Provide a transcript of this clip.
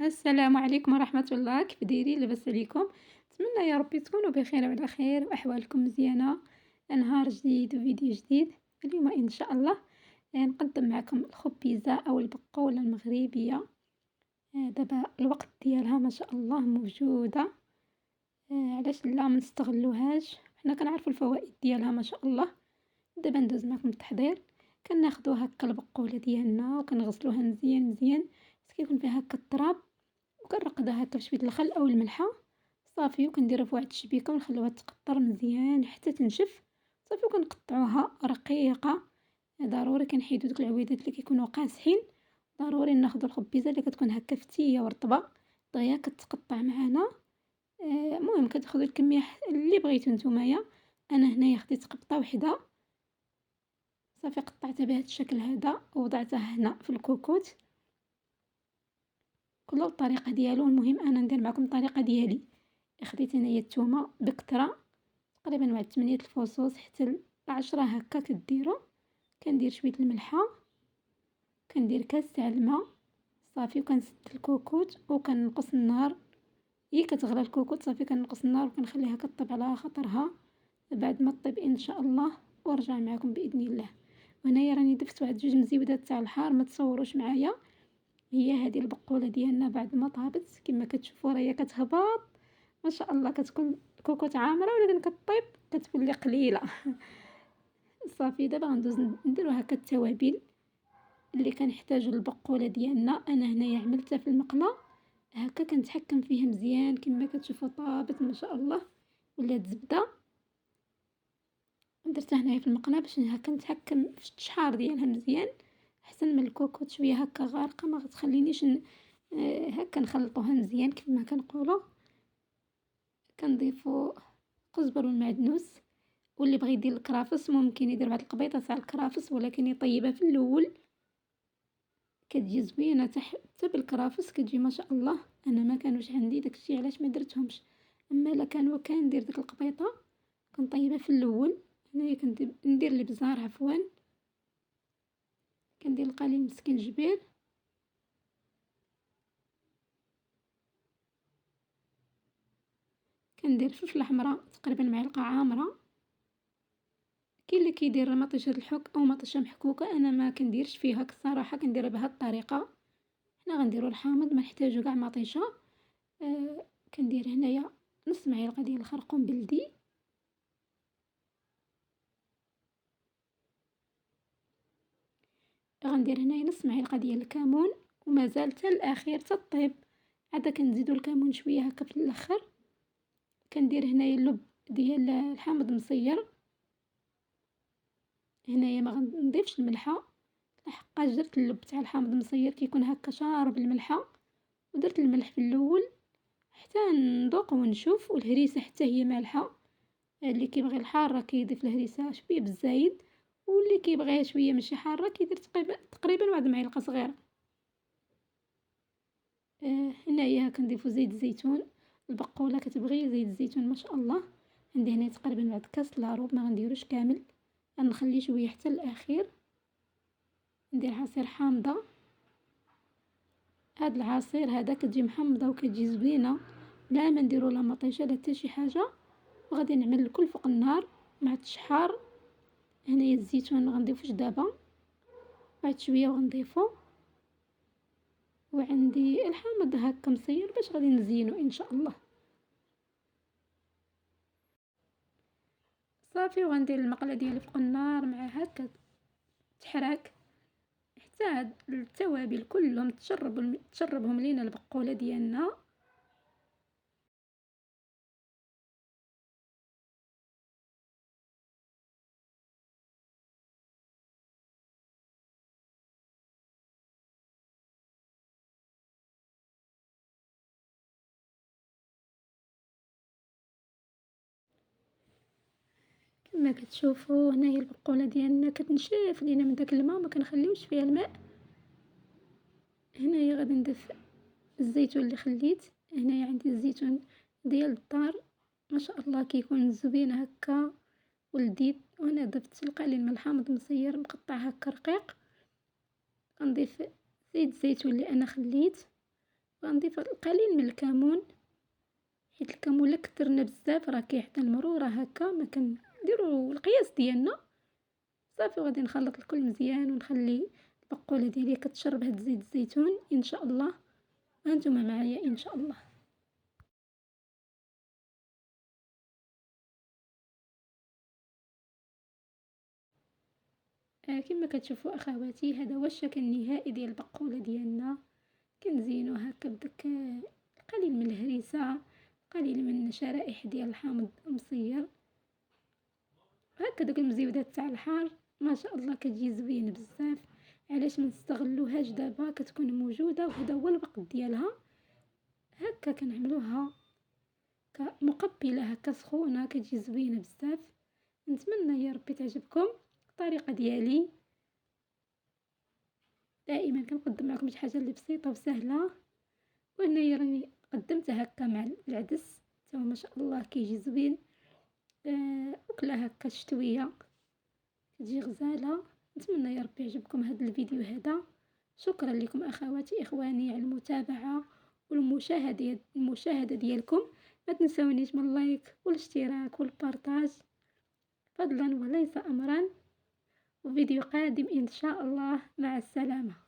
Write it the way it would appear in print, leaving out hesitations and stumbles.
السلام عليكم ورحمة الله، كيف دايرين؟ لاباس عليكم؟ نتمنى يا ربي تكونوا بخير وعلى خير وأحوالكم مزيانة. نهار جديد وفيديو جديد. اليوم إن شاء الله نقدم معكم الخبيزة أو البقولة المغربية. دابا الوقت ديالها ما شاء الله موجودة. علاش لا منستغلوهاش؟ حنا كنعرفو الفوائد ديالها ما شاء الله. دابا ندوز معكم التحضير. كناخدو هكا البقولة ديالنا وكنغسلوها مزيان مزيان حيت كيكون فيها هكا التراب، وكنرقدها هكا بشوية الخل أو الملحة صافي، وكنديرها في واحد الشبيكة ونخليوها تقطر مزيان حتى تنشف صافي، وكنقطعوها رقيقة. ضروري كنحيدو دوك العويدات اللي كيكونوا قاصحين. ضروري ناخدو الخبيزة اللي كتكون هكا فتية ورطبة دغيا كتقطع معانا. المهم كتاخدو الكمية اللي بغيتو نتومايا. أنا هنايا خديت قبطة وحدة صافي، قطعتها بهذا الشكل هذا ووضعتها هنا في الكوكوت، كل الطريقة ديالو. المهم أنا ندير معكم الطريقة ديالي. خديت انايا الثومة بكثرة، تقريبا واحد 8 الفصوص حتى 10 هكا كديروا. كندير شوية الملحة، كندير كاس تاع الماء صافي، وكنسد الكوكوت وكنقص النار. هي كتغلى الكوكوت صافي كنقص النار وكنخليها كطيب على خاطرها. بعد ما طيب ان شاء الله وارجع معكم باذن الله. وهنايا راني درت واحد 2 مزيودات تاع الحار، ما تصوروش معايا. هي هذه البقولة ديالنا بعد ما طابت كما كتشوفوا راهي كتهبط ما شاء الله، كتكون الكوكوط عامرة ولكن كطيب كتولي قليلة. صافي دابا غندوز نديرو هكا التوابل اللي كنحتاجو للبقولة ديالنا. انا هنايا عملتها في المقلة هكا، كنتحكم فيها مزيان كما كتشوفوا طابت ما شاء الله، ولات زبدة. درتها هنايا في المقلة باش هكا نتحكم في التشحار ديالها مزيان، احسن من الكوكوط شويه هكا غارقه ما غتخلينيش هكا نخلطوها مزيان كما كنقولوا. كنضيفو قزبر والمعدنوس، واللي بغى يدير الكرافس ممكن يدير واحد القبيطه تاع الكرافس ولكن يطيبها في الاول، كتجي زوينه حتى بالكرافس كتجي ما شاء الله. انا ما كانوش عندي داكشي علاش ما درتهمش، اما لا كانوا كندير ديك القبيطه كنطيبها في الاول. هنايا ندير الابزار عفوا، كندير القليل من السكنجبير، كندير فلفله حمرا تقريبا معلقه عامره. كاين اللي كيدير مطيشه الحك او مطيشه محكوكه، انا ما كنديرش فيها الصراحه، كنديرها بهذه الطريقه. حنا غنديروا الحامض ما نحتاجو كاع مطيشه. كندير هنايا نص معلقه ديال الخرقوم بلدي، غندير هنايا نص معلقه ديال الكمون، ومازال حتى الاخير حتى الطيب عاد كنزيدو الكمون شويه هكا في الاخر. كندير هنايا اللب ديال الحامض مصير. هنايا ما غنضيفش الملحه لحقاش درت اللب تاع الحامض مصير كيكون هكا شارب الملحه، ودرت الملح في الاول حتى نذوق ونشوف. والهريسه حتى هي مالحه، اللي كيبغي الحاره كيضيف الهريسه شويه بالزايد، واللي كيبغيها شويه ماشي حاره كيدير تقريبا واحد معلقه صغيره. هنايا كنضيفو زيت الزيتون، البقوله كتبغي زيت الزيتون ما شاء الله. عندي هنا تقريبا واحد كاس لاروب، ما غنديروش كامل، غنخلي شويه حتى الاخير. ندير عصير حامضه، هاد العصير هذا كتجي محمضه وكتجي زوينه، لا ما نديرو لا مطيشه لا حتى شي حاجه. وغادي نعمل الكل فوق النار مع التشحار. هنايا الزيتون ما غنضيفوش دابا، بعد شويه وغنضيفو. وعندي الحامض هكا مصير باش غادي نزينو ان شاء الله. صافي وغندير المقله ديالي فوق النار مع هكا تحرك حتى هاد التوابل كلهم تشربهم لينا البقوله ديالنا. كما كتشوفوا هنايا البقوله ديالنا كتنشف لينا من داك الماء، ما كنخليوش فيها الماء. هنايا غادي نضيف الزيتون اللي خليت. هنايا عندي الزيتون ديال الدار ما شاء الله كيكون زوين هكا ولذيذ. وانا ضفت القليل من الحامض مصير مقطع هكا رقيق. غنضيف زيت الزيتون اللي انا خليت، وغنضيف القليل من الكمون، حيت الكمون إلا كترنا بزاف راه كيعطي المرورة هكا، ما كنديرو القياس ديالنا صافي. وغادي نخلط الكل مزيان ونخلي البقولة ديالي كتشرب هاد زيت الزيتون إن شاء الله. هانتوما معايا إن شاء الله. كما كتشوفوا أخواتي هذا هو الشكل النهائي ديال البقولة ديالنا. كنزينو هكا بداك القليل من الهريسة، قليل من شرائح ديال الحامض المصير، هكا دوك المزيودات تاع الحار ما شاء الله كتجي زوينة بزاف. علاش ما نستغلوهاش دابا كتكون موجودة وهذا هو الوقت ديالها. هكا كنعملوها كمقبلة هكا سخونة كتجي زوينة بزاف. نتمنى يا ربي تعجبكم الطريقة ديالي. دائما كنقدم معكم شي حاجة اللي بسيطة وسهلة، وهنايا راني قدمتها هكا مع العدس تا ما شاء الله كيجي زوين. أكلة هكا شتوية كتجي غزالة. نتمنى يا ربي يعجبكم هذا الفيديو هذا. شكرا لكم أخواتي إخواني على المتابعة المشاهدة ديالكم. ما تنسونيش من اللايك والاشتراك والبارطاج فضلا وليس أمرا. وفيديو قادم إن شاء الله. مع السلامة.